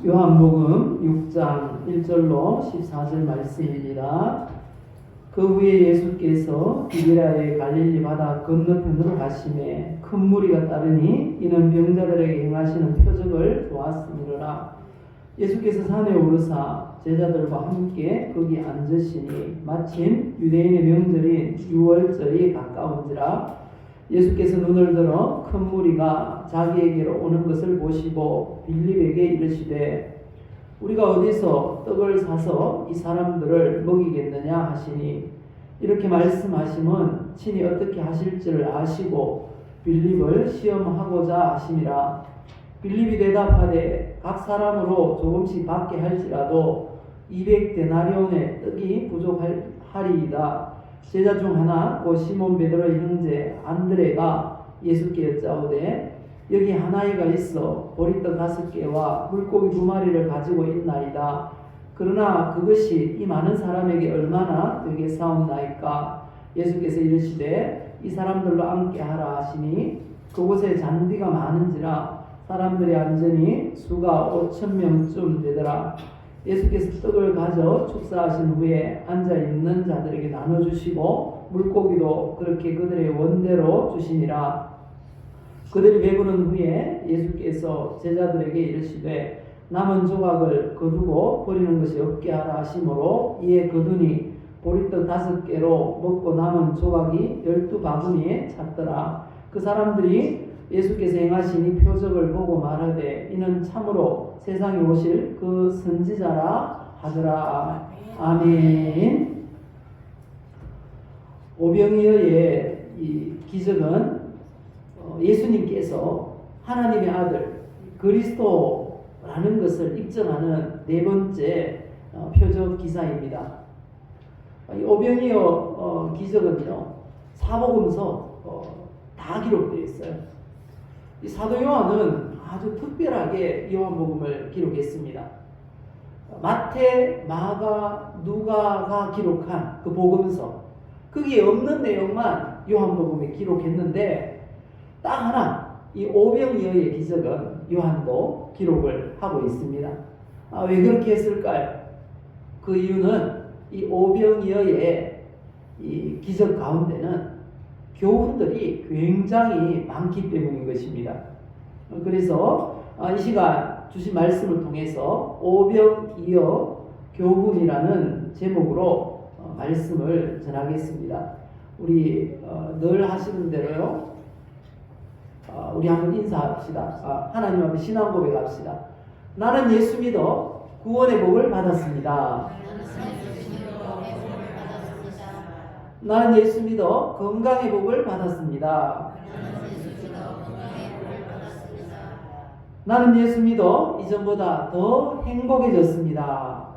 요한복음 6장 1절로 14절 말씀입니다. 그 후에 예수께서 디비라의 갈릴리 바다 건너편으로 가시매 큰 무리가 따르니 이는 병자들에게 행하시는 표적을 보았으니라. 예수께서 산에 오르사 제자들과 함께 거기 앉으시니 마침 유대인의 명절인 유월절이 가까운지라. 예수께서 눈을 들어 큰 무리가 자기에게로 오는 것을 보시고 빌립에게 이르시되 우리가 어디서 떡을 사서 이 사람들을 먹이겠느냐 하시니, 이렇게 말씀하심은 친히 어떻게 하실지를 아시고 빌립을 시험하고자 하심이라. 빌립이 대답하되 각 사람으로 조금씩 받게 할지라도 200데나리온의 떡이 부족하리이다. 제자 중 하나 곧 시몬 베드로의 형제 안드레가 예수께 여짜오되 여기 한 아이가 있어 보리떡 5개와 물고기 2마리를 가지고 있나이다. 그러나 그것이 이 많은 사람에게 얼마나 되겠사옵나이까. 예수께서 이르시되 이 사람들로 함께 하라 하시니 그곳에 잔디가 많은지라 사람들이 앉으니 수가 5,000명쯤 되더라. 예수께서 떡을 가져 축사하신 후에 앉아있는 자들에게 나눠주시고 물고기도 그렇게 그들의 원대로 주시니라. 그들이 배부른 후에 예수께서 제자들에게 이르시되 남은 조각을 거두고 버리는 것이 없게 하라 하시므로 이에 거두니 보리떡 5개로 먹고 남은 조각이 12바구니에 찼더라. 그 사람들이 예수께서 행하신 이 표적을 보고 말하되 이는 참으로 세상에 오실 그 선지자라 하더라. 아멘. 오병이어의 이 기적은 예수님께서 하나님의 아들 그리스도라는 것을 입증하는 네 번째 표적 기사입니다. 이 오병이어 기적은요, 사복음서 다 기록되어 있어요. 이 사도 요한은 아주 특별하게 요한복음을 기록했습니다. 마태, 마가, 누가가 기록한 그 복음서, 거기에 없는 내용만 요한복음에 기록했는데 딱 하나, 이 오병이어의 기적은 요한도 기록을 하고 있습니다. 왜 그렇게 했을까요? 그 이유는 이 오병이어의 이 기적 가운데는 교훈들이 굉장히 많기 때문인 것입니다. 그래서 이 시간 주신 말씀을 통해서 오병이어 교훈이라는 제목으로 말씀을 전하겠습니다. 우리 늘 하시는 대로요, 우리 한번 인사합시다. 하나님 앞에 신앙 고백합시다. 나는 예수 믿어 구원의 복을 받았습니다. 나는 예수 믿어 건강의 복을 받았습니다. 나는 예수 믿어 이전보다 더 행복해졌습니다.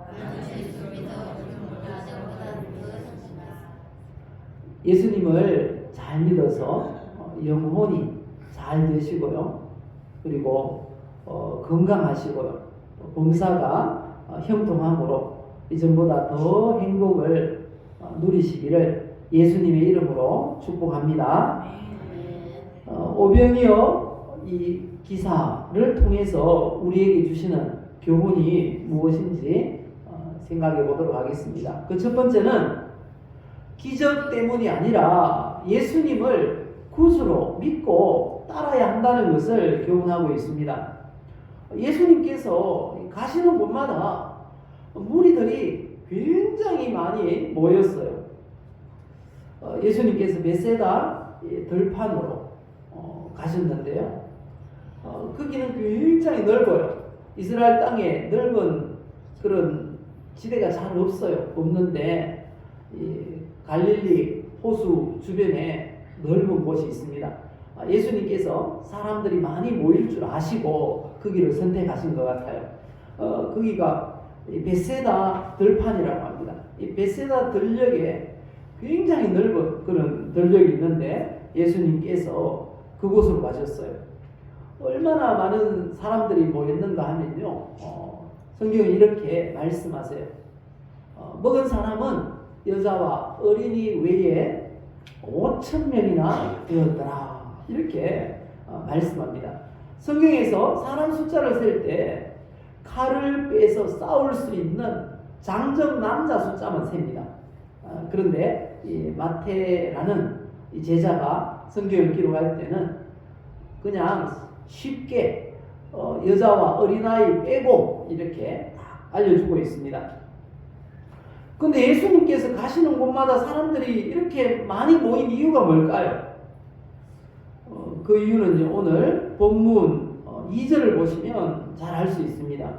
예수님을 잘 믿어서 영혼이 잘 되시고요. 그리고 건강하시고요. 범사가 형통함으로 이전보다 더 행복을 누리시기를 예수님의 이름으로 축복합니다. 오병이어 이 기사를 통해서 우리에게 주시는 교훈이 무엇인지 생각해 보도록 하겠습니다. 그 첫 번째는 기적 때문이 아니라 예수님을 구주로 믿고 따라야 한다는 것을 교훈하고 있습니다. 예수님께서 가시는 곳마다 무리들이 굉장히 많이 모였어요. 예수님께서 베세다 들판으로 가셨는데요. 거기는 굉장히 넓어요. 이스라엘 땅에 넓은 그런 지대가 잘 없는데 갈릴리 호수 주변에 넓은 곳이 있습니다. 예수님께서 사람들이 많이 모일 줄 아시고 거기를 선택하신 것 같아요. 거기가 베세다 들판이라고 합니다. 이 베세다 들녘에 굉장히 넓은 그런 들녘이 있는데 예수님께서 그곳으로 가셨어요. 얼마나 많은 사람들이 모였는가 하면요, 성경은 이렇게 말씀하세요. 먹은 사람은 여자와 어린이 외에 5,000명이나 되었더라. 이렇게 말씀합니다. 성경에서 사람 숫자를 셀 때 칼을 빼서 싸울 수 있는 장정 남자 숫자만 셉니다. 그런데 이 마태라는 이 제자가 성경을 기록할 때는 그냥 쉽게 여자와 어린아이 빼고 이렇게 알려주고 있습니다. 근데 예수님께서 가시는 곳마다 사람들이 이렇게 많이 모인 이유가 뭘까요? 그 이유는 오늘 본문 2절을 보시면 잘 알 수 있습니다.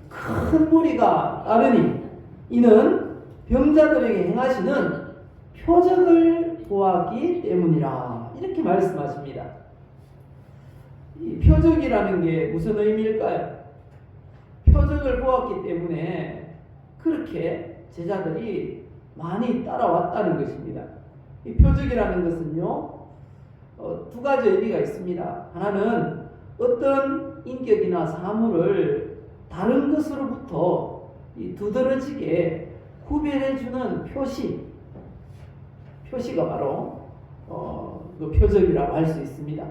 큰 무리가 따르니 이는 병자들에게 행하시는 표적을 보았기 때문이라, 이렇게 말씀하십니다. 이 표적이라는 게 무슨 의미일까요? 표적을 보았기 때문에 그렇게 제자들이 많이 따라왔다는 것입니다. 이 표적이라는 것은요, 두 가지 의미가 있습니다. 하나는 어떤 인격이나 사물을 다른 것으로부터 두드러지게 구별해주는 표시가 바로 그 표적이라고 할 수 있습니다.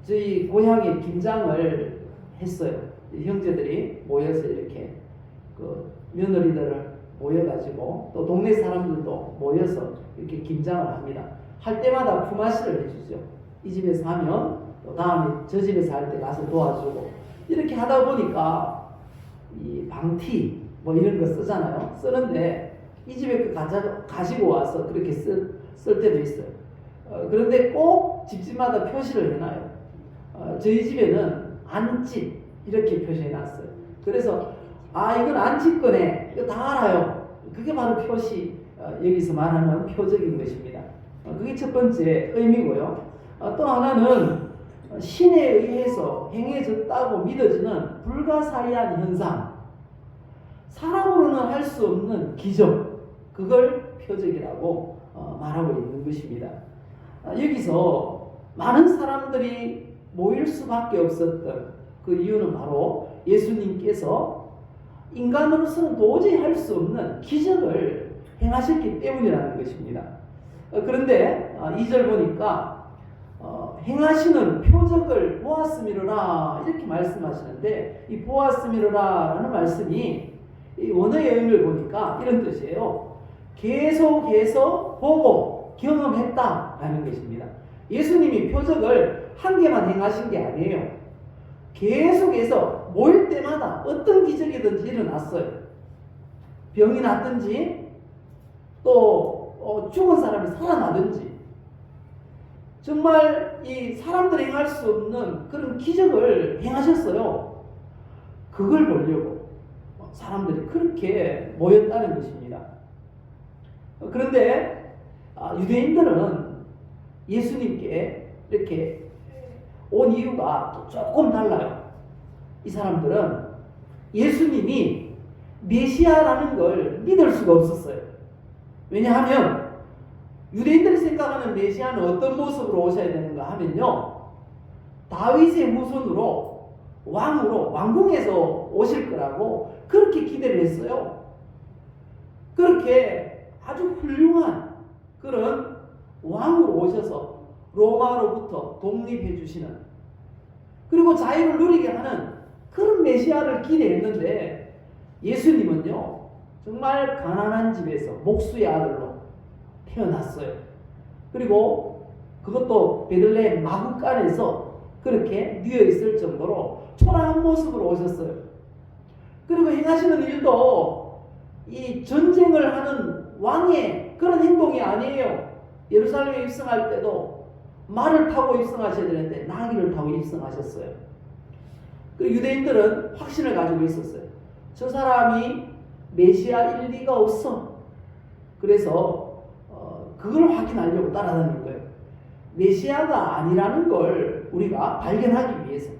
저희 고향에 김장을 했어요. 형제들이 모여서 이렇게 그 며느리들을 모여가지고 또 동네 사람들도 모여서 이렇게 김장을 합니다. 할 때마다 품앗이를 해주죠. 이 집에서 하면 또 다음에 저 집에서 할 때 가서 도와주고, 이렇게 하다 보니까 이 방티 뭐 이런 거 쓰잖아요. 쓰는데 이 집에 가지고 와서 그렇게 쓸 때도 있어요. 그런데 꼭 집집마다 표시를 해놔요. 저희 집에는 안집 이렇게 표시해놨어요. 그래서 이건 안집 거네, 이거 다 알아요. 그게 바로 표시, 여기서 말하는 표적인 것입니다. 그게 첫 번째 의미고요. 또 하나는 신에 의해서 행해졌다고 믿어지는 불가사의한 현상, 사람으로는 할 수 없는 기적, 그걸 표적이라고 말하고 있는 것입니다. 여기서 많은 사람들이 모일 수밖에 없었던 그 이유는 바로 예수님께서 인간으로서는 도저히 할 수 없는 기적을 행하셨기 때문이라는 것입니다. 그런데 2절 보니까 행하시는 표적을 보았음이로라, 이렇게 말씀하시는데, 이 보았음이로라 라는 말씀이 이 원어의 의미를 보니까 이런 뜻이에요. 계속해서 보고 경험했다 라는 것입니다. 예수님이 표적을 한 개만 행하신 게 아니에요. 계속해서 모일 때마다 어떤 기적이든지 일어났어요. 병이 났든지 또 죽은 사람이 살아나든지, 정말 이 사람들이 행할 수 없는 그런 기적을 행하셨어요. 그걸 보려고 사람들이 그렇게 모였다는 것입니다. 그런데 유대인들은 예수님께 이렇게 온 이유가 또 조금 달라요. 이 사람들은 예수님이 메시아라는 걸 믿을 수가 없었어요. 왜냐하면 유대인들이 생각하는 메시아는 어떤 모습으로 오셔야 되는가 하면요, 다윗의 후손으로 왕으로 왕궁에서 오실 거라고 그렇게 기대를 했어요. 그렇게 아주 훌륭한 그런 왕으로 오셔서 로마로부터 독립해 주시는, 그리고 자유를 누리게 하는 그런 메시아를 기대했는데, 예수님은요 정말 가난한 집에서 목수의 아들로 태어났어요. 그리고 그것도 베들레헴 마구간에서 그렇게 누워 있을 정도로 초라한 모습으로 오셨어요. 그리고 행하시는 일도 이 전쟁을 하는 왕의 그런 행동이 아니에요. 예루살렘에 입성할 때도 말을 타고 입성하셔야 되는데 나귀를 타고 입성하셨어요. 그 유대인들은 확신을 가지고 있었어요. 저 사람이 메시아일 리가 없어. 그래서 그걸 확인하려고 따라다니는 거예요. 메시아가 아니라는 걸 우리가 발견하기 위해서.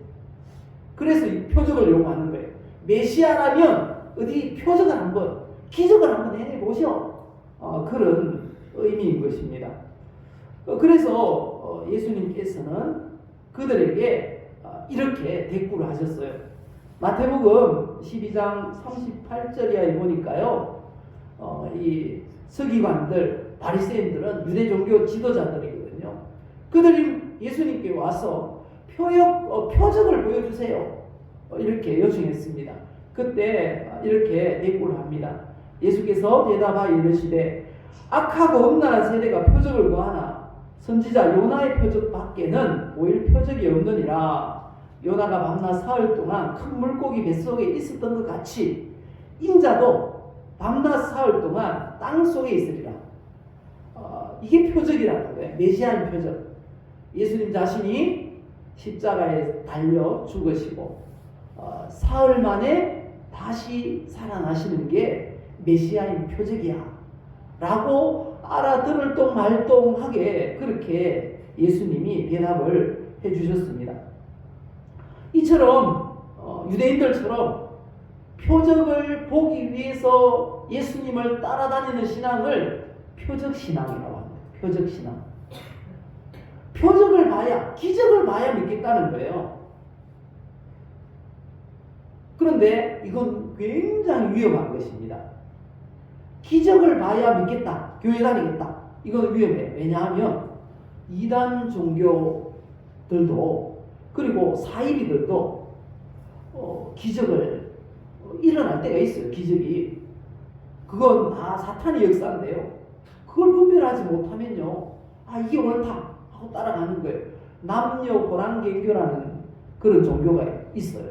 그래서 이 표적을 요구하는 거예요. 메시아라면 어디 표적을 한번, 기적을 한번 해보셔. 그런 의미인 것입니다. 그래서 예수님께서는 그들에게 이렇게 대꾸를 하셨어요. 마태복음 12장 38절에 보니까요, 이 서기관들, 바리새인들은 유대 종교 지도자들이거든요. 그들이 예수님께 와서 표적을 보여주세요. 이렇게 요청했습니다. 그때 이렇게 대꾸를 합니다. 예수께서 대답하여 이르시되 악하고 음란한 세대가 표적을 구하나 선지자 요나의 표적 밖에는 오일 표적이 없느니라. 요나가 밤낮 사흘 동안 큰 물고기 뱃속에 있었던 것 같이 인자도 밤낮 사흘 동안 땅 속에 있으리라. 이게 표적이라는 거예요. 메시아의 표적. 예수님 자신이 십자가에 달려 죽으시고 사흘 만에 다시 살아나시는 게 메시아의 표적이야 라고 알아들을 동 말동하게 그렇게 예수님이 대답을 해주셨습니다. 이처럼 유대인들처럼 표적을 보기 위해서 예수님을 따라다니는 신앙을 표적신앙이라고 합니다. 표적신앙. 표적을 봐야, 기적을 봐야 믿겠다는 거예요. 그런데 이건 굉장히 위험한 것입니다. 기적을 봐야 믿겠다, 교회 다니겠다. 이건 위험해요. 왜냐하면 이단 종교들도 그리고 사이비들도 기적을 일어날 때가 있어요. 기적이. 그건 다 사탄의 역사인데요. 그걸 분별하지 못하면요, 이게 옳다 하고 따라가는 거예요. 남녀 호랑개교라는 그런 종교가 있어요.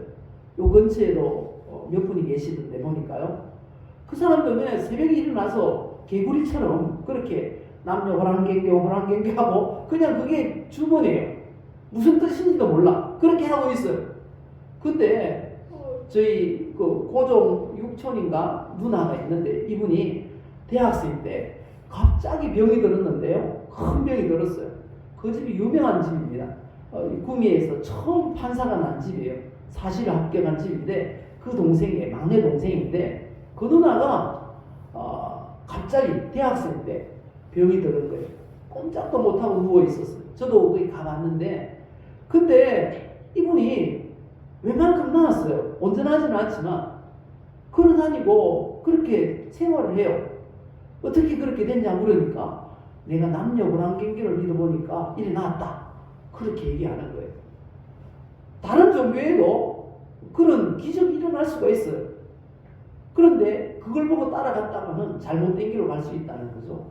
요 근처에도 몇 분이 계시던데 보니까요. 그 사람들은 새벽에 일어나서 개구리처럼 그렇게 남녀 호랑개교 하고 그냥 그게 주문이에요. 무슨 뜻인지도 몰라. 그렇게 하고 있어요. 근데 저희 그 고종 육촌인가 누나가 있는데 이분이 대학생 때 갑자기 병이 들었는데요. 큰 병이 들었어요. 그 집이 유명한 집입니다. 구미에서 처음 판사가 난 집이에요. 사실 합격한 집인데 그 동생이 막내 동생인데 그 누나가 갑자기 대학생 때 병이 들은 거예요. 꼼짝도 못하고 누워 있었어요. 저도 거기 가봤는데 근데 이분이 웬만큼 나았어요. 온전하지는 않지만 걸어다니고 그렇게 생활을 해요. 어떻게 그렇게 됐냐 물으니까 내가 남녀 호랑개교를 믿어보니까 이래 나았다. 그렇게 얘기하는 거예요. 다른 종교에도 그런 기적이 일어날 수가 있어요. 그런데 그걸 보고 따라갔다가는 잘못된 길로 갈 수 있다는 거죠.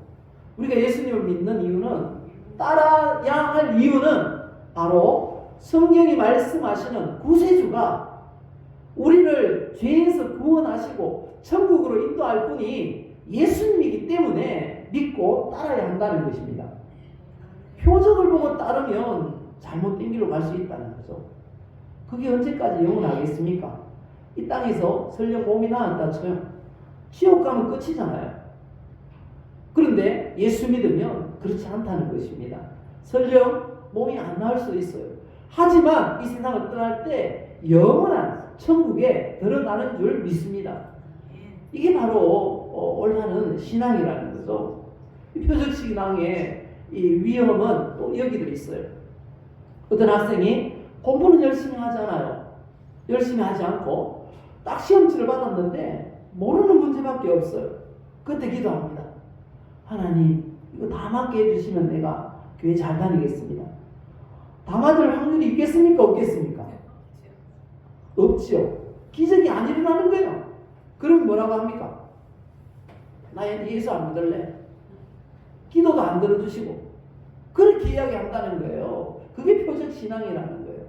우리가 예수님을 믿는 이유는, 따라야 할 이유는 바로 성경이 말씀하시는 구세주가 우리를 죄에서 구원하시고 천국으로 인도할 분이 예수님이기 때문에 믿고 따라야 한다는 것입니다. 표적을 보고 따르면 잘못된 길로 갈 수 있다는 거죠. 그게 언제까지 영원하겠습니까? 이 땅에서 설령 몸이 나았다 쳐요. 지옥 가면 끝이잖아요. 그런데 예수 믿으면 그렇지 않다는 것입니다. 설령 몸이 안 나을 수도 있어요. 하지만 이 세상을 떠날 때 영원한 천국에 들어가는 줄 믿습니다. 이게 바로 올바른 신앙이라는 거죠. 이 표적신앙의 이 위험은 또 여기도 있어요. 어떤 학생이 공부는 열심히 하잖아요. 열심히 하지 않고 딱 시험지를 받았는데 모르는 문제밖에 없어요. 그때 기도합니다. 하나님, 이거 다 맞게 해주시면 내가 교회 잘 다니겠습니다. 다 맞을 확률이 있겠습니까? 없겠습니까? 없지요. 기적이 안 일어나는 거예요. 그럼 뭐라고 합니까? 나 예수 안 믿을래. 기도도 안 들어주시고. 그렇게 이야기한다는 거예요. 그게 표적신앙이라는 거예요.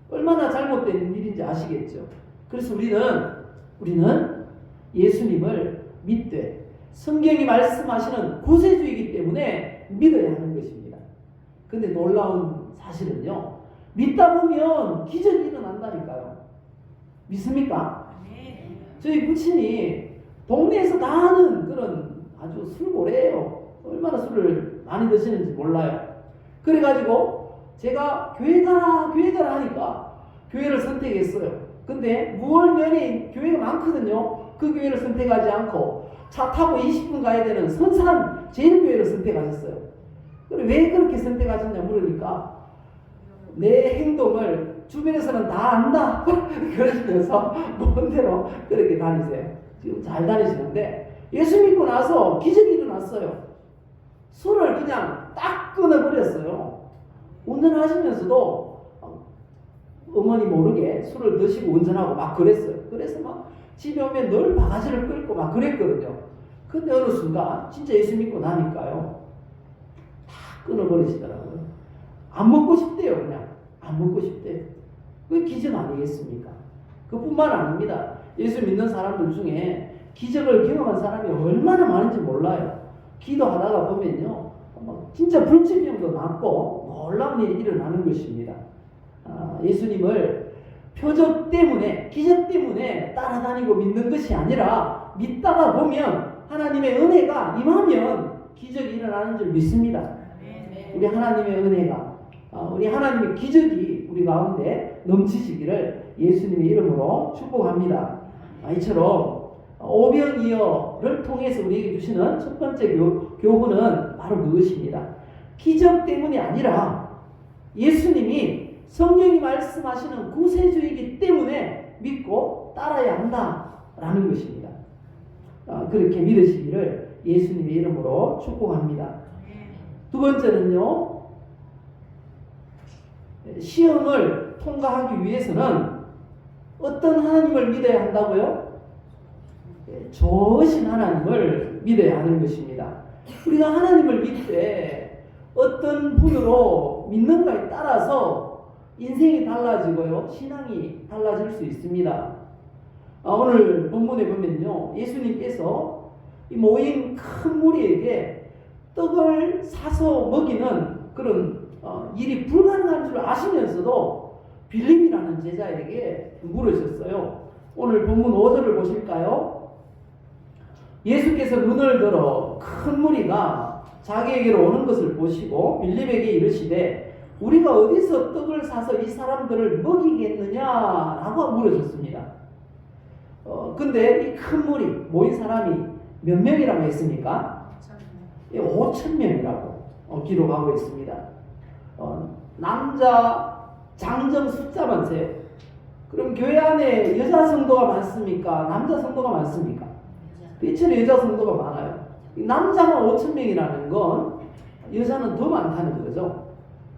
얼마나 잘못된 일인지 아시겠죠? 그래서 우리는 예수님을 믿되 성경이 말씀하시는 구세주이기 때문에 믿어야 하는 것입니다. 근데 놀라운 사실은요, 믿다 보면 기적이 일어난다니까요. 믿습니까? 저희 부친이 동네에서 다 하는 그런 아주 술고래예요. 얼마나 술을 많이 드시는지 몰라요. 그래가지고 제가 교회 가라 하니까 교회를 선택했어요. 근데 무월면에 교회가 많거든요. 그 교회를 선택하지 않고 차 타고 20분 가야 되는 선산 제일교회를 선택하셨어요. 왜 그렇게 선택하셨냐 물으니까 내 행동을 주변에서는 다 안다 그러시면서 뭔대로 그렇게 다니세요. 지금 잘 다니시는데 예수 믿고 나서 기적이 일어났어요. 술을 그냥 딱 끊어버렸어요. 운전하시면서도 어머니 모르게 술을 드시고 운전하고 막 그랬어요. 그래서 막 집에 오면 늘 바가지를 끌고 막 그랬거든요. 근데 어느 순간 진짜 예수 믿고 나니까요, 다 끊어버리시더라고요. 안 먹고 싶대요. 그냥 안 먹고 싶대요. 그게 기적 아니겠습니까? 그뿐만 아닙니다. 예수 믿는 사람들 중에 기적을 경험한 사람이 얼마나 많은지 몰라요. 기도하다가 보면요, 진짜 불치병도 낫고 놀라운 일이 일어나는 것입니다. 예수님을 표적 때문에, 기적 때문에 따라다니고 믿는 것이 아니라 믿다가 보면 하나님의 은혜가 임하면 기적이 일어나는 줄 믿습니다. 우리 하나님의 은혜가, 우리 하나님의 기적이 우리 가운데 넘치시기를 예수님의 이름으로 축복합니다. 이처럼 오병이어를 통해서 우리에게 주시는 첫 번째 교훈은 바로 그것입니다. 기적 때문이 아니라 예수님이 성경이 말씀하시는 구세주이기 때문에 믿고 따라야 한다라는 것입니다. 그렇게 믿으시기를 예수님의 이름으로 축복합니다. 두 번째는요, 시험을 통과하기 위해서는 어떤 하나님을 믿어야 한다고요? 좋으신 하나님을 믿어야 하는 것입니다. 우리가 하나님을 믿되 어떤 분으로 믿는가에 따라서 인생이 달라지고요, 신앙이 달라질 수 있습니다. 오늘 본문에 보면요, 예수님께서 이 모인 큰 무리에게 떡을 사서 먹이는 그런 일이 불가능한 줄 아시면서도 빌립이라는 제자에게 물으셨어요. 오늘 본문 5절을 보실까요? 예수께서 눈을 들어 큰 무리가 자기에게로 오는 것을 보시고 빌립에게 이르시되 우리가 어디서 떡을 사서 이 사람들을 먹이겠느냐라고 물으셨습니다. 근데 이 큰 무리 모인 사람이 몇 명이라고 했습니까? 5,000명이라고 기록하고 있습니다. 남자 장정 숫자만 세요. 그럼 교회 안에 여자 성도가 많습니까? 남자 성도가 많습니까? 이처럼 여자 성도가 많아요. 남자만 5,000명이라는 건 여자는 더 많다는 거죠.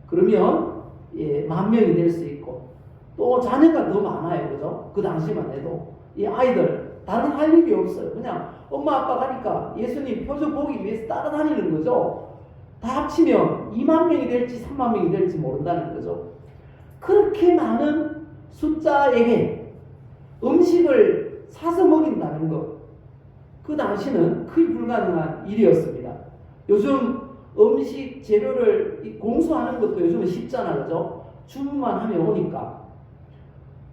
그러면 10,000명이 될 수 있고, 또 자녀가 더 많아요. 그죠? 그 당시만 해도 이 아이들 다른 할 일이 없어요. 그냥 엄마 아빠 가니까 예수님 표적 보기 위해서 따라다니는 거죠. 다 합치면 20,000명이 될지 30,000명이 될지 모른다는 거죠. 그렇게 많은 숫자에게 음식을 사서 먹인다는 것, 그 당시는 거의 불가능한 일이었습니다. 요즘 음식 재료를 공수하는 것도 요즘은 쉽잖아, 그죠? 주문만 하면 오니까.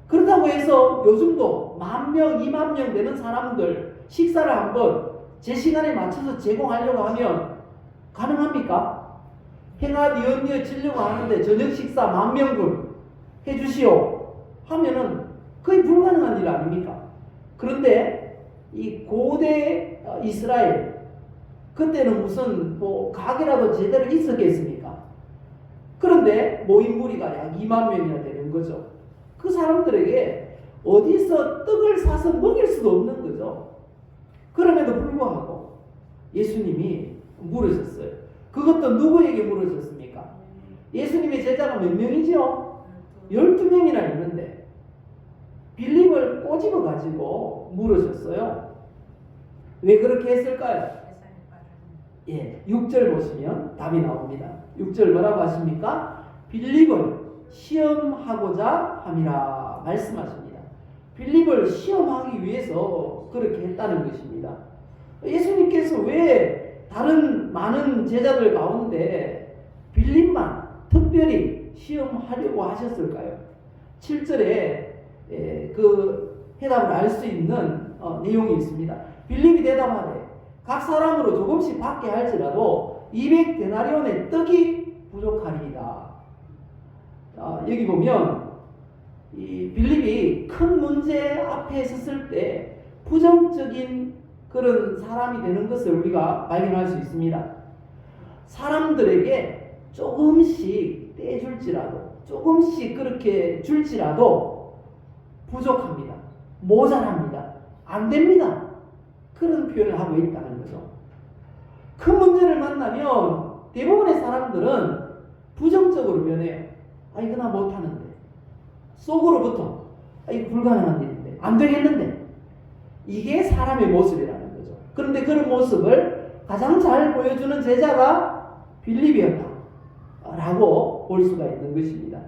그렇다고 해서 요즘도 10,000명, 20,000명 되는 사람들 식사를 한번 제 시간에 맞춰서 제공하려고 하면 가능합니까? 행하 니언니어 치려고 하는데 저녁 식사 10,000명분 해주시오 하면은 거의 불가능한 일 아닙니까? 그런데 이 고대 이스라엘, 그때는 무슨 가게라도 제대로 있었겠습니까? 그런데 모인 무리가 약 20,000명이나 되는 거죠. 그 사람들에게 어디서 떡을 사서 먹일 수도 없는 거죠. 그럼에도 불구하고 예수님이 물으셨어요. 그것도 누구에게 물으셨습니까? 예수님의 제자가 몇 명이죠? 12명이나 있는데 빌립을 꼬집어 가지고 물으셨어요. 왜 그렇게 했을까요? 6절 보시면 답이 나옵니다. 6절 뭐라고 하십니까? 빌립을 시험하고자 함이라 말씀하십니다. 빌립을 시험하기 위해서 그렇게 했다는 것입니다. 예수님께서 왜 다른 많은 제자들 가운데 빌립만 특별히 시험하려고 하셨을까요? 7절에 그 해답을 알 수 있는 내용이 있습니다. 빌립이 대답하되 각 사람으로 조금씩 받게 할지라도 200데나리온의 떡이 부족하리이다. 여기 보면 이 빌립이 큰 문제 앞에 섰을 때 부정적인 그런 사람이 되는 것을 우리가 발견할 수 있습니다. 사람들에게 조금씩 떼줄지라도, 조금씩 그렇게 줄지라도 부족합니다. 모자랍니다. 안 됩니다. 그런 표현을 하고 있다는 거죠. 큰 문제를 만나면 대부분의 사람들은 부정적으로 변해요. 이거 나 못하는데. 속으로부터 이거 불가능한 일인데, 안 되겠는데, 이게 사람의 모습이라는 거죠. 그런데 그런 모습을 가장 잘 보여주는 제자가 빌립이었다라고 볼 수가 있는 것입니다.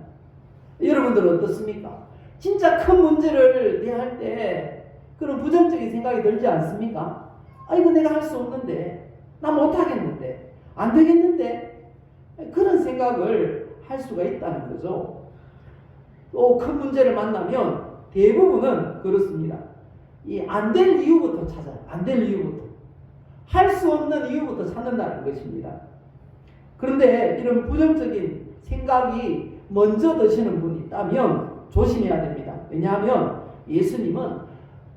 여러분들은 어떻습니까? 진짜 큰 문제를 대할 때 그런 부정적인 생각이 들지 않습니까? 이거 내가 할 수 없는데, 나 못하겠는데, 안 되겠는데, 그런 생각을 할 수가 있다는 거죠. 또 큰 문제를 만나면 대부분은 그렇습니다. 이 안 될 이유부터 찾아요. 안 될 이유부터. 할 수 없는 이유부터 찾는다는 것입니다. 그런데 이런 부정적인 생각이 먼저 드시는 분이 있다면 조심해야 됩니다. 왜냐하면 예수님은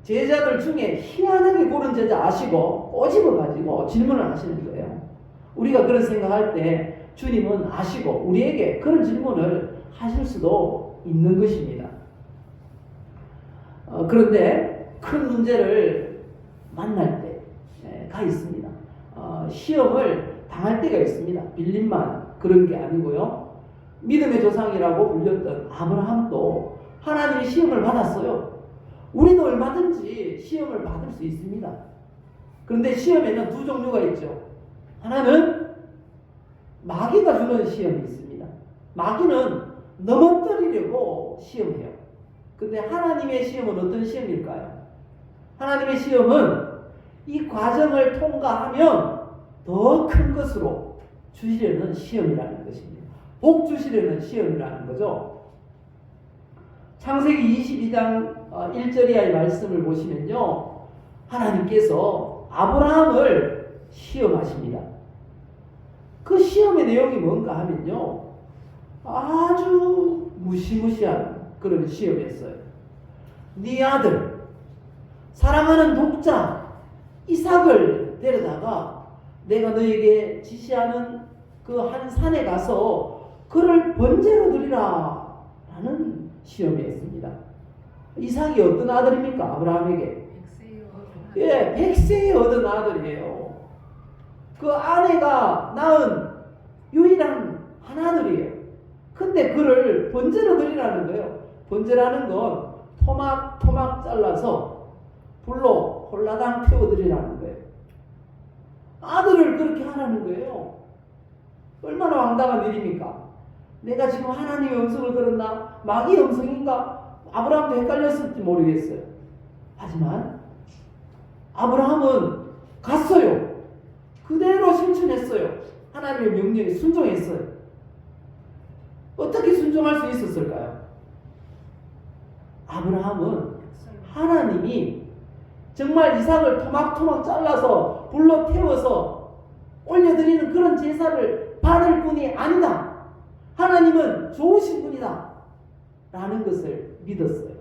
제자들 중에 희한하게 고른 제자 아시고 꼬집어가지고 질문을 하시는 거예요. 우리가 그런 생각할 때 주님은 아시고 우리에게 그런 질문을 하실 수도 있는 것입니다. 그런데 큰 문제를 만날 때가 있습니다. 시험을 당할 때가 있습니다. 빌립만 그런 게 아니고요. 믿음의 조상이라고 불렸던 아브라함도 하나님의 시험을 받았어요. 우리도 얼마든지 시험을 받을 수 있습니다. 그런데 시험에는 두 종류가 있죠. 하나는 마귀가 주는 시험이 있습니다. 마귀는 넘어뜨리려고 시험해요. 근데 하나님의 시험은 어떤 시험일까요? 하나님의 시험은 이 과정을 통과하면 더 큰 것으로 주시려는 시험이라는 것입니다. 복 주시려는 시험이라는 거죠. 창세기 22장 1절 이하의 말씀을 보시면요, 하나님께서 아브라함을 시험하십니다. 그 시험의 내용이 뭔가 하면요, 아주 무시무시한 그런 시험이었어요. 네 아들, 사랑하는 독자 이삭을 데려다가 내가 너에게 지시하는 그 한 산에 가서 그를 번제로 드리라 라는 시험이었습니다. 이삭이 어떤 아들입니까? 아브라함에게 100세에 얻은 아들이에요. 그 아내가 낳은 유일한 한 아들이에요. 근데 그를 번제로 드리라는 거예요. 번제라는 건 토막 잘라서 불로 홀라당 태워드리라는 거예요. 아들을 그렇게 하라는 거예요. 얼마나 황당한 일입니까? 내가 지금 하나님의 음성을 들었나? 마귀의 음성인가? 아브라함도 헷갈렸을지 모르겠어요. 하지만 아브라함은 갔어요. 그대로 실천했어요. 하나님의 명령에 순종했어요. 어떻게 순종할 수 있었을까요? 아브라함은 하나님이 정말 이삭을 토막토막 잘라서 불로 태워서 올려드리는 그런 제사를 받을 분이 아니다. 하나님은 좋으신 분이다 라는 것을 믿었어요.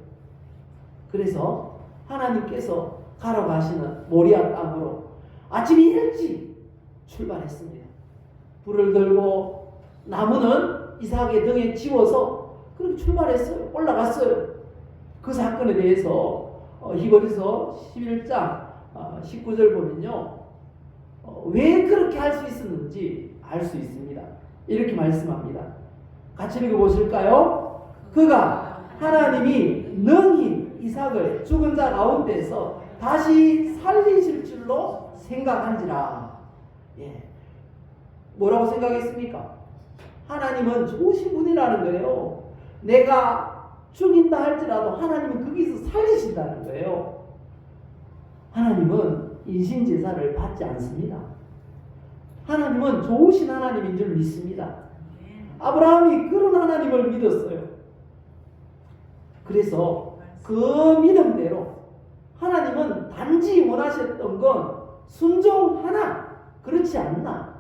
그래서 하나님께서 가러 가시는 모리아 땅으로 아침 일찍 출발했습니다. 불을 들고 나무는 이삭의 등에 지워서 그렇게 출발했어요. 올라갔어요. 그 사건에 대해서 히브리서 11장 19절 보면요, 왜 그렇게 할 수 있었는지 알 수 있습니다. 이렇게 말씀합니다. 같이 읽어보실까요? 그가 하나님이 능히 이삭을 죽은 자 가운데서 다시 살리실 줄로 생각한지라. 뭐라고 생각했습니까? 하나님은 좋으신 분이라는 거예요. 내가 죽인다 할지라도 하나님은 거기서 살리신다는 거예요. 하나님은 인신제사를 받지 않습니다. 하나님은 좋으신 하나님인 줄 믿습니다. 아브라함이 그런 하나님을 믿었어요. 그래서 그 믿음대로 하나님은 단지 원하셨던 건 순종 하나, 그렇지 않나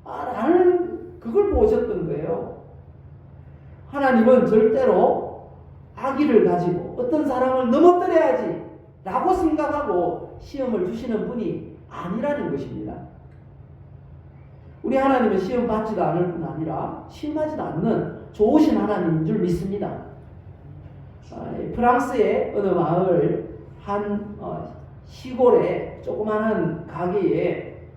라는 그걸 보셨던 거예요. 하나님은 절대로 악의를 가지고 어떤 사람을 넘어뜨려야지 라고 생각하고 시험을 주시는 분이 아니라는 것입니다. 우리 하나님은 시험 받지도 않을 뿐 아니라 시험하지도 않는 좋으신 하나님인 줄 믿습니다. 프랑스의 어느 마을 한 시골의 조그마한 가게에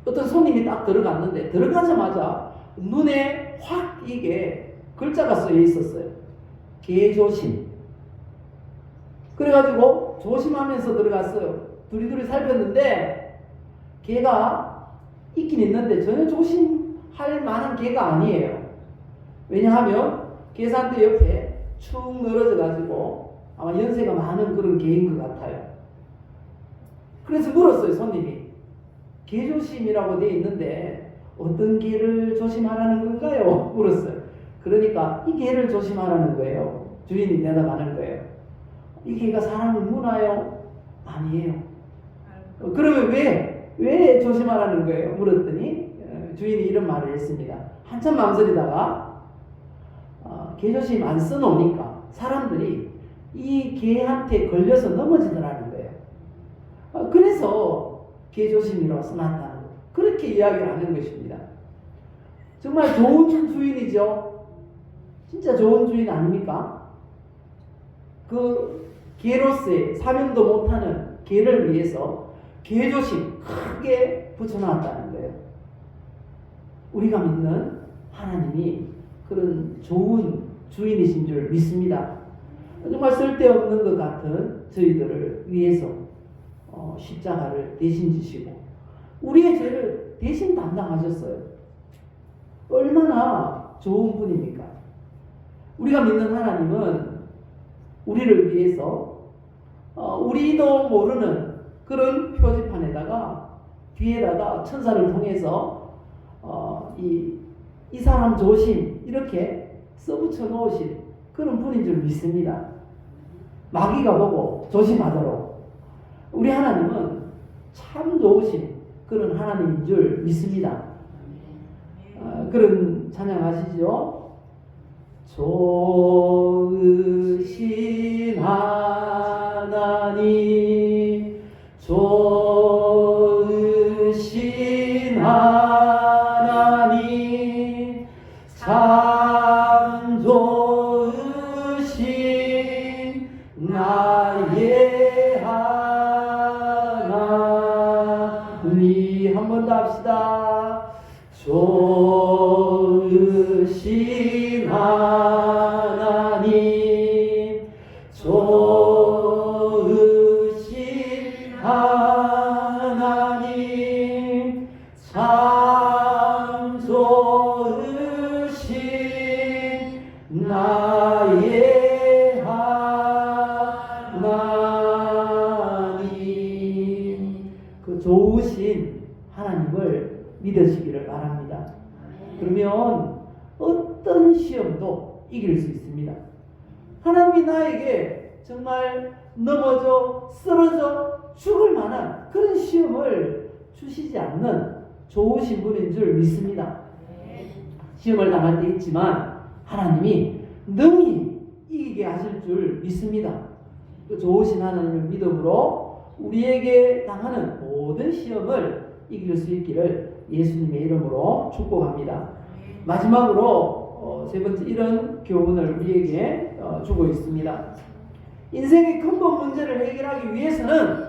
어떤 손님이 딱 들어갔는데 들어가자마자 눈에 확 이게 글자가 쓰여 있었어요. 개조심. 그래가지고 조심하면서 들어갔어요. 두리두리 살폈는데 개가 있긴 있는데 전혀 조심할 만한 개가 아니에요. 왜냐하면 계산대 옆에 축 늘어져 가지고 아마 연세가 많은 그런 개인 것 같아요. 그래서 물었어요, 손님이. 개조심이라고 되어 있는데 어떤 개를 조심하라는 건가요? 물었어요. 그러니까 이 개를 조심하라는 거예요. 주인이 대답하는 거예요. 이 개가 사람을 무나요? 아니에요. 그러면 왜 조심하라는 거예요? 물었더니 주인이 이런 말을 했습니다. 한참 망설이다가 개조심 안 써놓으니까 사람들이 이 개한테 걸려서 넘어지더라는 거예요. 그래서 개조심이라고 써놨다는 거예요. 그렇게 이야기를 하는 것입니다. 정말 좋은 주인이죠. 진짜 좋은 주인 아닙니까? 그 개로서의 사명도 못하는 개를 위해서 개조심 크게 붙여놨다는 거예요. 우리가 믿는 하나님이 그런 좋은 주인이신 줄 믿습니다. 정말 쓸데없는 것 같은 저희들을 위해서 십자가를 대신 지시고 우리의 죄를 대신 담당하셨어요. 얼마나 좋은 분입니까? 우리가 믿는 하나님은 우리를 위해서 우리도 모르는 그런 표지판에다가 뒤에다가 천사를 통해서 이 사람 조심 이렇게 써붙여 놓으신 그런 분인 줄 믿습니다. 마귀가 보고 조심하도록 우리 하나님은 참 좋으신 그런 하나님인 줄 믿습니다. 그런 찬양 아시죠? 좋으신 하나님, 좋으신 하나님, 참 좋으신 나의 하나님. 한 번 더 합시다. 좋으신 하나님, 좋으신 하나님, 참 좋으신 나의 하나님. 그 좋으신 하나님을 믿으시기를 바랍니다. 그러면 어떤 시험도 이길 수 있습니다. 하나님이 나에게 정말 넘어져 쓰러져 죽을 만한 그런 시험을 주시지 않는 좋으신 분인 줄 믿습니다. 시험을 당할 때 있지만 하나님이 능히 이기게 하실 줄 믿습니다. 그 좋으신 하나님을 믿음으로 우리에게 당하는 모든 시험을 이길 수 있기를 예수님의 이름으로 축복합니다. 마지막으로 세 번째 이런 교훈을 우리에게 주고 있습니다. 인생의 근본 문제를 해결하기 위해서는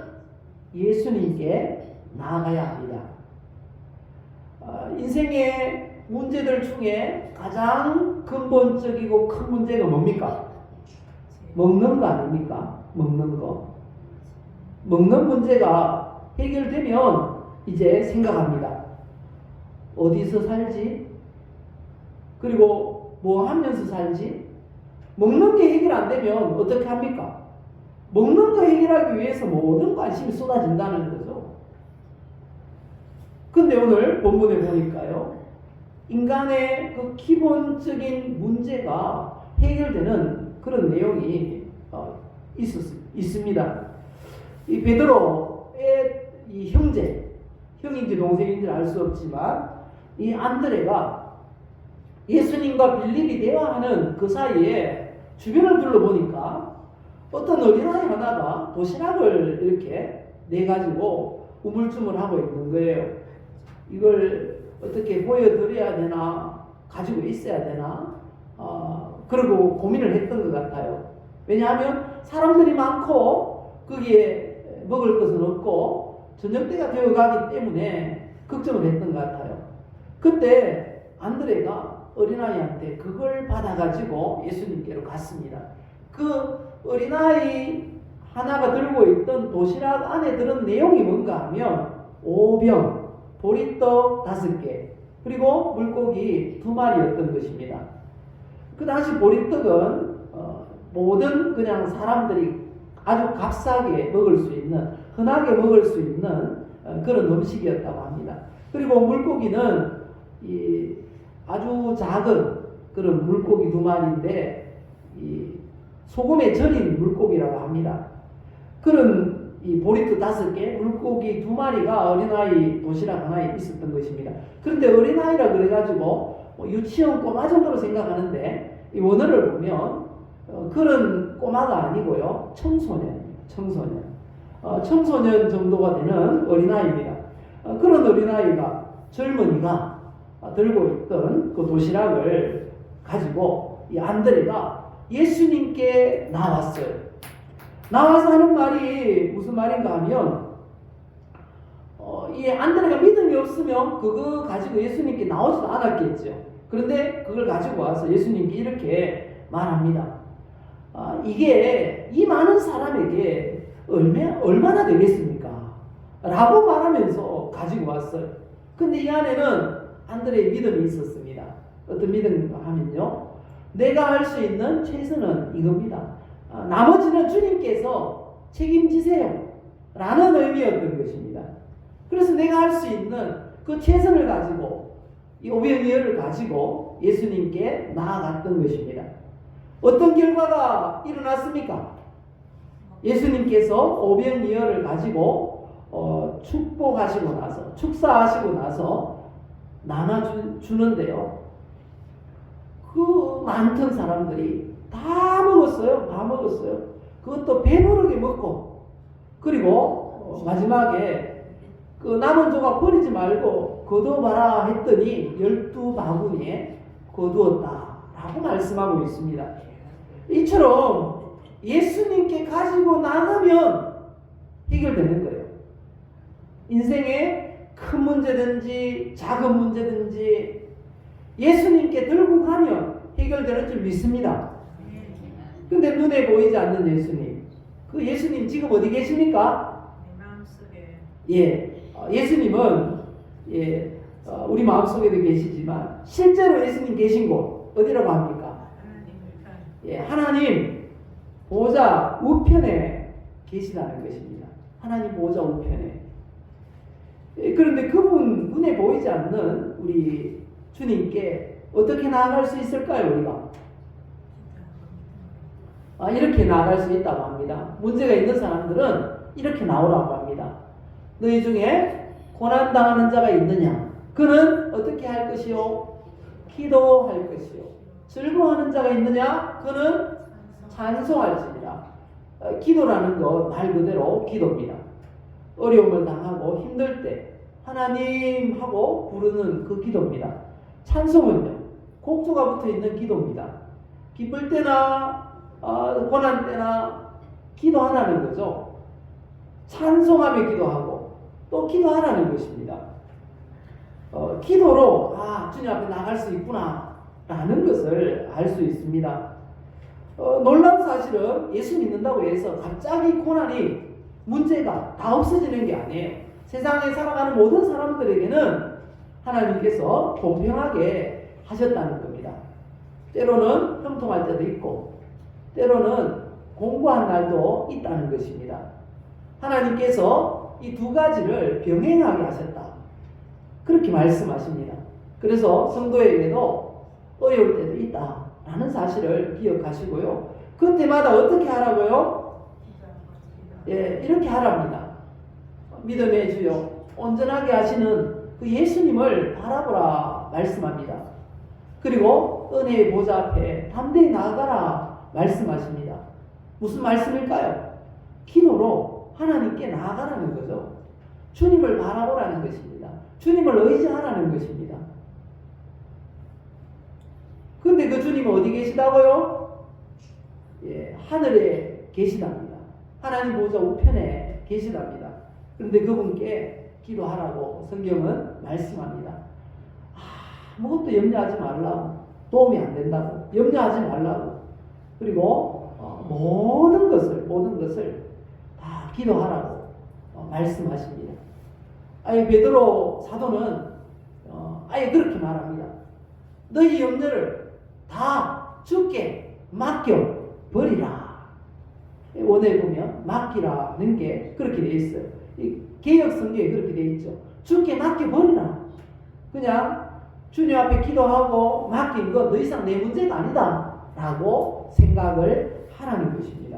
예수님께 나아가야 합니다. 인생의 문제들 중에 가장 근본적이고 큰 문제가 뭡니까? 먹는 거 아닙니까? 먹는 거. 먹는 문제가 해결되면 이제 생각합니다. 어디서 살지? 그리고 뭐 하면서 살지? 먹는 게 해결 안 되면 어떻게 합니까? 먹는 거 해결하기 위해서 모든 관심이 쏟아진다는 거죠. 근데 오늘 본문에 보니까요, 인간의 그 기본적인 문제가 해결되는 그런 내용이 있습니다. 이 베드로의 이 형인지 동생인지 알 수 없지만 이 안드레가 예수님과 빌립이 대화하는 그 사이에 주변을 둘러보니까 어떤 어린아이 하나가 도시락을 이렇게 내가지고 우물쭈물하고 있는 거예요. 이걸 어떻게 보여드려야 되나, 가지고 있어야 되나, 그러고 고민을 했던 것 같아요. 왜냐하면 사람들이 많고 거기에 먹을 것은 없고 저녁때가 되어가기 때문에 걱정을 했던 것 같아요. 그때 안드레가 어린아이한테 그걸 받아가지고 예수님께로 갔습니다. 그 어린아이 하나가 들고 있던 도시락 안에 들은 내용이 뭔가 하면 오병, 보리떡 5개, 그리고 물고기 2마리였던 것입니다. 그 당시 보리떡은 모든 그냥 사람들이 아주 값싸게 먹을 수 있는, 흔하게 먹을 수 있는 그런 음식이었다고 합니다. 그리고 물고기는 아주 작은 그런 물고기 2마리인데 소금에 절인 물고기라고 합니다. 그런 보리떡 5개, 물고기 2마리가 어린아이 도시락 하나에 있었던 것입니다. 그런데 어린아이라 그래가지고 유치원 꼬마 정도로 생각하는데 이 원어를 보면 그런 꼬마가 아니고요, 청소년 정도가 되는 어린아이입니다. 그런 어린아이가, 젊은이가 들고 있던 그 도시락을 가지고 이 안드레가 예수님께 나왔어요. 나와서 하는 말이 무슨 말인가 하면 이 안드레가 믿음이 없으면 그거 가지고 예수님께 나오지도 않았겠죠. 그런데 그걸 가지고 와서 예수님께 이렇게 말합니다. 이게 이 많은 사람에게 얼마나 되겠습니까? 라고 말하면서 가지고 왔어요. 근데 이 안에는 안드레의 믿음이 있었습니다. 어떤 믿음인가 하면요, 내가 할 수 있는 최선은 이겁니다. 나머지는 주님께서 책임지세요 라는 의미였던 것입니다. 그래서 내가 할 수 있는 그 최선을 가지고, 이 오병이어를 가지고 예수님께 나아갔던 것입니다. 어떤 결과가 일어났습니까? 예수님께서 오병이어를 가지고 축복하시고 나서, 축사하시고 나서 나눠주는데요, 그 많던 사람들이 다 먹었어요. 그것도 배부르게 먹고, 그리고 마지막에 그 남은 조각 버리지 말고 거두어봐라 했더니 12바구니에 거두었다 라고 말씀하고 있습니다. 이처럼 예수님께 가지고 나가면 해결되는 거예요. 인생의 큰 문제든지 작은 문제든지 예수님께 들고 가면 해결되는 줄 믿습니다. 근데 눈에 보이지 않는 예수님, 그 예수님 지금 어디 계십니까? 내 마음속에. 예수님은 우리 마음속에도 계시지만 실제로 예수님 계신 곳 어디라고 합니까? 하나님 보좌 우편에 계시다는 것입니다. 하나님 보좌 우편에. 그런데 그분 눈에 보이지 않는 우리 주님께 어떻게 나아갈 수 있을까요, 우리가? 이렇게 나아갈 수 있다고 합니다. 문제가 있는 사람들은 이렇게 나오라고 합니다. 너희 중에 고난당하는 자가 있느냐? 그는 어떻게 할 것이요? 기도할 것이요. 즐거워하는 자가 있느냐? 그는 찬송할지니라. 기도라는 것 말 그대로 기도입니다. 어려움을 당하고 힘들 때 하나님 하고 부르는 그 기도입니다. 찬송은요, 곡조가 붙어 있는 기도입니다. 기쁠 때나 고난 때나 기도하라는 거죠. 찬송하며 기도하고 또 기도하라는 것입니다. 기도로 주님 앞에 나갈 수 있구나 라는 것을 알 수 있습니다. 놀라운 사실은 예수 믿는다고 해서 갑자기 고난이, 문제가 다 없어지는 게 아니에요. 세상에 살아가는 모든 사람들에게는 하나님께서 공평하게 하셨다는 겁니다. 때로는 형통할 때도 있고 때로는 공고한 날도 있다는 것입니다. 하나님께서 이 2가지를 병행하게 하셨다, 그렇게 말씀하십니다. 그래서 성도에게도 어려울 때도 있다라는 사실을 기억하시고요. 그때마다 어떻게 하라고요? 이렇게 하랍니다. 믿음의 주요 온전하게 하시는 그 예수님을 바라보라 말씀합니다. 그리고 은혜의 보좌 앞에 담대히 나아가라 말씀하십니다. 무슨 말씀일까요? 기도로 하나님께 나아가라는 거죠. 주님을 바라보라는 것입니다. 주님을 의지하라는 것입니다. 근데 그 주님은 어디 계시다고요? 하늘에 계시답니다. 하나님 보좌 우편에 계시답니다. 그런데 그분께 기도하라고 성경은 말씀합니다. 아무것도 염려하지 말라고, 도움이 안 된다고, 염려하지 말라고, 그리고 모든 것을 다 기도하라고 말씀하십니다. 아예 베드로 사도는 아예 그렇게 말합니다. 너희 염려를 다 주께 맡겨 버리라. 원에 보면 맡기라는 게 그렇게 되어 있어요. 이 개역 성경에 그렇게 되어 있죠. 주께 맡겨 버리라. 그냥 주님 앞에 기도하고 맡긴 거 더 이상 내 문제가 아니다 라고 생각을 하라는 것입니다.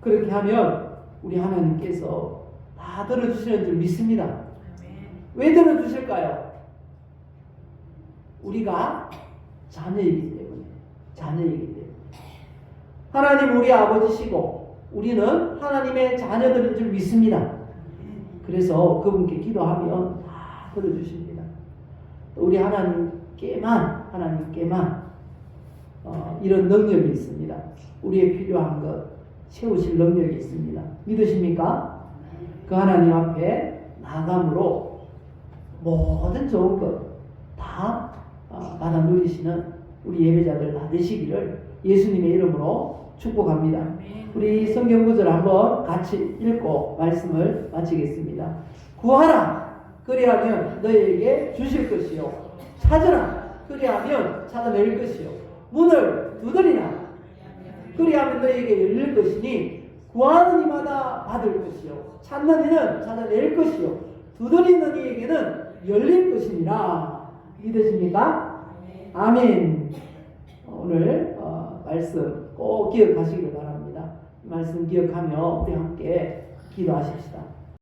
그렇게 하면 우리 하나님께서 다 들어주시는 줄 믿습니다. 왜 들어주실까요? 우리가 자녀이기 때문에. 하나님 우리 아버지시고 우리는 하나님의 자녀들인 줄 믿습니다. 그래서 그분께 기도하면 다 들어주십니다. 우리 하나님께만 이런 능력이 있습니다. 우리의 필요한 것 채우실 능력이 있습니다. 믿으십니까? 그 하나님 앞에 나아감으로 모든 좋은 것 다 받아 누리시는 우리 예배자들 다 되시기를 예수님의 이름으로 축복합니다. 우리 성경 구절 한번 같이 읽고 말씀을 마치겠습니다. 구하라 그리하면 너희에게 주실 것이요 찾으라 그리하면 찾아낼 것이요 문을 두드리라 그리하면 너희에게 열릴 것이니 구하는 이마다 받을 것이요 찾는 이는 찾아낼 것이요 두드리는 이에게는 열릴 것이니라. 믿으십니까? 아멘. 오늘 말씀 꼭 기억하시기를 바랍니다. 말씀 기억하며 우리 함께 기도하십시다.